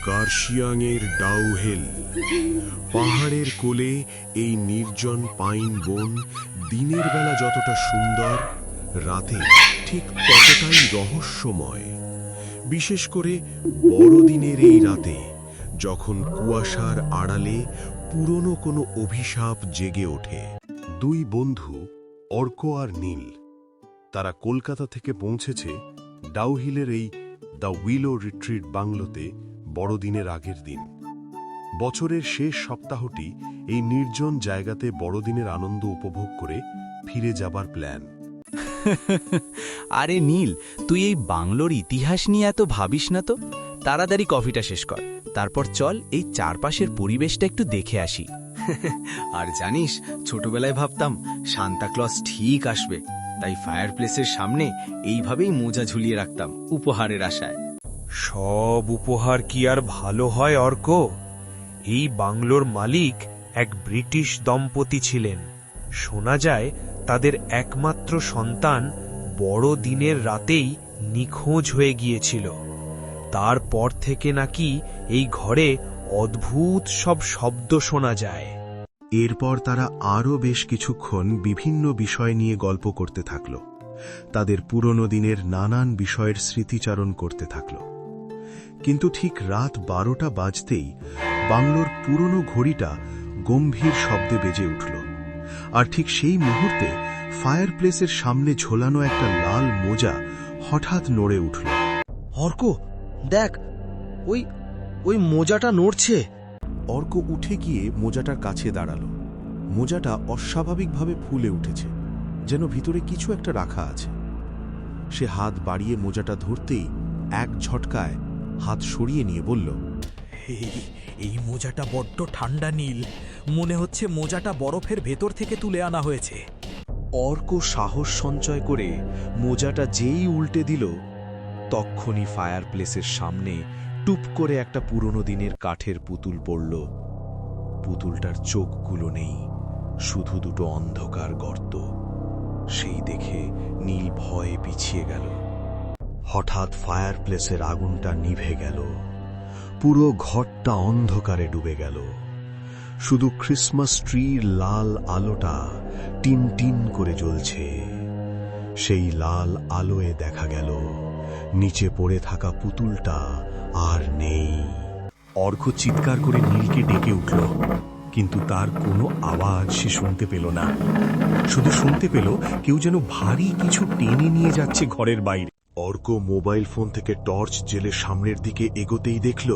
কার্শিয়াংয়ের ডাউহেল পাহাড়ের কোলে এই নির্জন পাইন বন দিনের বেলা যতটা সুন্দর, রাতে ঠিক ততটাই রহস্যময়। বিশেষ করে বড়দিনের এই রাতে, যখন কুয়াশার আড়ালে পুরনো কোনো অভিশাপ জেগে ওঠে। দুই বন্ধু, অর্ক আর নীল, তারা কলকাতা থেকে পৌঁছেছে ডাউহিলের এই দ্য উইলো রিট্রিট বাংলোতে বড়দিনের আগের দিন। বছরের শেষ সপ্তাহটি এই নির্জন জায়গাতে বড়দিনের আনন্দ উপভোগ করে ফিরে যাবার প্ল্যান। আরে নীল, তুই এই বাংলোর ইতিহাস নিয়ে এত ভাবিস না তো। তাড়াতাড়ি কফিটা শেষ কর, তারপর চল এই চারপাশের পরিবেশটা একটু দেখে আসি। আর জানিস, ছোটবেলায় ভাবতাম সান্তাক্লজ ঠিক আসবে, তাই ফায়ার প্লেসের সামনে এইভাবেই মোজা ঝুলিয়ে রাখতাম উপহারের আশায়। সব উপহার কি আর ভালো হয় অর্ক? এই বাংলোর মালিক এক ব্রিটিশ দম্পতি ছিলেন। শোনা যায় তাদের একমাত্র সন্তান বড়দিনের রাতেই নিখোঁজ হয়ে গিয়েছিল। তারপর থেকে নাকি এই ঘরে অদ্ভুত সব শব্দ শোনা যায়। এরপর তারা আরও বেশ কিছুক্ষণ বিভিন্ন বিষয় নিয়ে গল্প করতে থাকল, তাদের পুরনো দিনের নানান বিষয়ের স্মৃতিচারণ করতে থাকল। কিন্তু ঠিক রাত 12টা বাজতেই বাংলোর পুরনো ঘড়িটা গম্ভীর শব্দে বেজে উঠল। আর ঠিক সেই মুহূর্তে ফায়ার প্লেসের সামনে ঝোলানো একটা লাল মোজা হঠাৎ নড়ে উঠল। অর্ক, দেখ, ওই মোজাটা নড়ছে। অর্ক উঠে গিয়ে মোজাটার কাছে দাঁড়াল। মোজাটা অস্বাভাবিকভাবে ফুলে উঠেছে, যেন ভিতরে কিছু একটা রাখা আছে। সে হাত বাড়িয়ে মোজাটা ধরতেই এক ঝটকায় হাত সরিয়ে নিয়ে বলল, এই মোজাটা বড্ড ঠান্ডা নীল, মনে হচ্ছে মোজাটা বরফের ভেতর থেকে তুলে আনা হয়েছে। অর্ক সাহস সঞ্চয় করে মোজাটা যেই উল্টে দিল, তক্ষুনি ফায়ার প্লেসের সামনে টুপ করে একটা পুরনো দিনের কাঠের পুতুল পড়ল। পুতুলটার চোখগুলো নেই, শুধু দুটো অন্ধকার গর্ত। সেই দেখে নীল ভয়ে পিছিয়ে গেল। হঠাৎ ফায়ার প্লেসের আগুনটা নিভে গেল, পুরো ঘরটা অন্ধকারে ডুবে গেল। শুধু ক্রিসমাস ট্রির লাল আলোটা টিন টিন করে জ্বলছে। সেই লাল আলোয় দেখা গেল নিচে পড়ে থাকা পুতুলটা আর নেই। অর্ক চিৎকার করে নীলকে ডেকে উঠল, কিন্তু তার কোনো আওয়াজ সে শুনতে পেল না। শুধু শুনতে পেল কেউ যেন ভারী কিছু টেনে নিয়ে যাচ্ছে ঘরের বাইরে। অর্ক মোবাইল ফোন থেকে টর্চ জেলে সামনের দিকে এগোতেই দেখল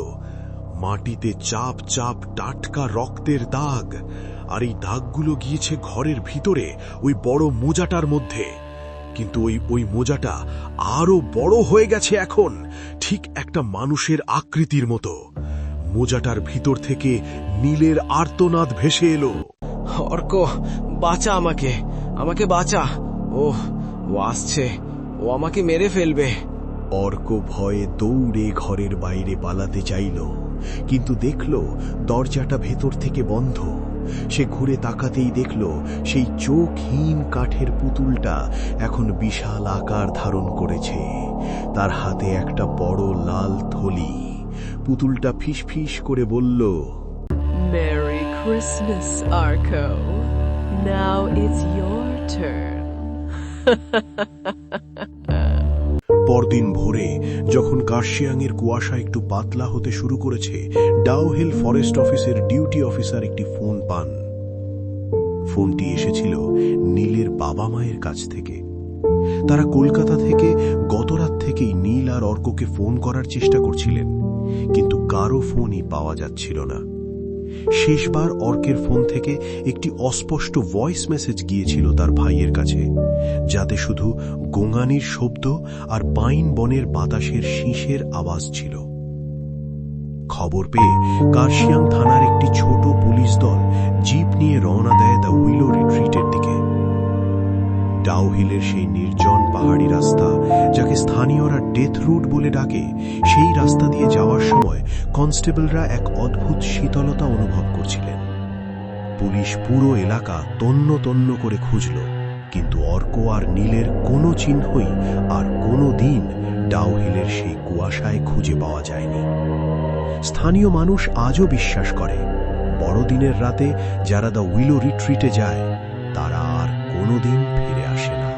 মাটিতে চাপ চাপ টাটকা রক্তের দাগ। আর এই দাগগুলো গিয়েছে ঘরের ভিতরে ওই বড় মোজাটার মধ্যে। কিন্তু ওই মোজাটা আরো বড় হয়ে গেছে এখন, ঠিক একটা মানুষের আকৃতির মতো। মোজাটার ভিতর থেকে নীলের আর্তনাদ ভেসে এলো। অর্ক, বাঁচা আমাকে, আমাকে বাঁচা। ও আসছে, ও আমাকে মেরে ফেলবে। অর্ক ভয়ে দৌড়ে ঘরের বাইরে পালাতে চাইল, কিন্তু দেখল দরজাটা ভেতর থেকে বন্ধ। সে ঘুরে তাকাতেই দেখল সেই চোখহীন কাঠের পুতুলটা এখন বিশাল আকার ধারণ করেছে। তার হাতে একটা বড় লাল থলি। পুতুলটা ফিসফিস করে বলল, Merry Christmas, Arco. Now it's your turn. পরদিন ভোরে যখন কার্শিয়াংয়ের কুয়াশা একটু পাতলা হতে শুরু করেছে, ডাউহিল ফরেস্ট অফিসের ডিউটি অফিসার একটি ফোন পান। ফোনটি এসেছিল নীলের বাবা মায়ের কাছ থেকে। তারা কলকাতা থেকে গতরাত থেকেই নীল আর অর্ককে ফোন করার চেষ্টা করছিলেন, কিন্তু কারো ফোনই পাওয়া যাচ্ছিল না। শেষবার অর্কের ফোন থেকে একটি অস্পষ্ট ভয়েস মেসেজ গিয়েছিল তার ভাইয়ের কাছে, যাতে শুধু গোঙানির শব্দ আর পাইন বনের বাতাসের শীষের আওয়াজ ছিল। খবর পেয়ে কার্শিয়াং থানার একটি ছোট পুলিশ দল জিপ নিয়ে রওনা দেয় দ্য উইলো রিট্রিটের দিকে। ডাউহিলের সেই নির্জন পাহাড়ি রাস্তা, যাকে স্থানীয়রা ডেথ রুট বলে ডাকে, সেই রাস্তা দিয়ে যাওয়ার সময় কনস্টেবলরা এক অদ্ভুত শীতলতা অনুভব করছিলেন। পুলিশ পুরো এলাকা তন্ন তন্ন করে খুঁজল, কিন্তু অর্ক আর নীলের কোনো চিহ্নই আর কোনো দিন ডাউহিলের সেই কুয়াশায় খুঁজে পাওয়া যায়নি। স্থানীয় মানুষ আজও বিশ্বাস করে বড়দিনের রাতে যারা দ্য উইলো রিট্রিটে যায় তারা আর কোনোদিন ফিরে আসে না।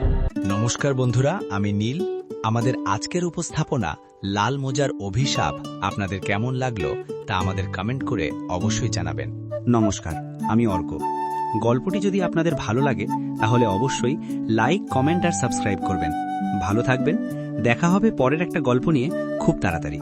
নমস্কার বন্ধুরা, আমি নীল। আমাদের আজকের উপস্থাপনা লাল মোজার অভিশাপ আপনাদের কেমন লাগলো তা আমাদের কমেন্ট করে অবশ্যই জানাবেন। নমস্কার, আমি অর্ক। গল্পটি যদি আপনাদের ভালো লাগে তাহলে অবশ্যই লাইক, কমেন্ট আর সাবস্ক্রাইব করবেন। ভালো থাকবেন। দেখা হবে পরের একটা গল্প নিয়ে খুব তাড়াতাড়ি।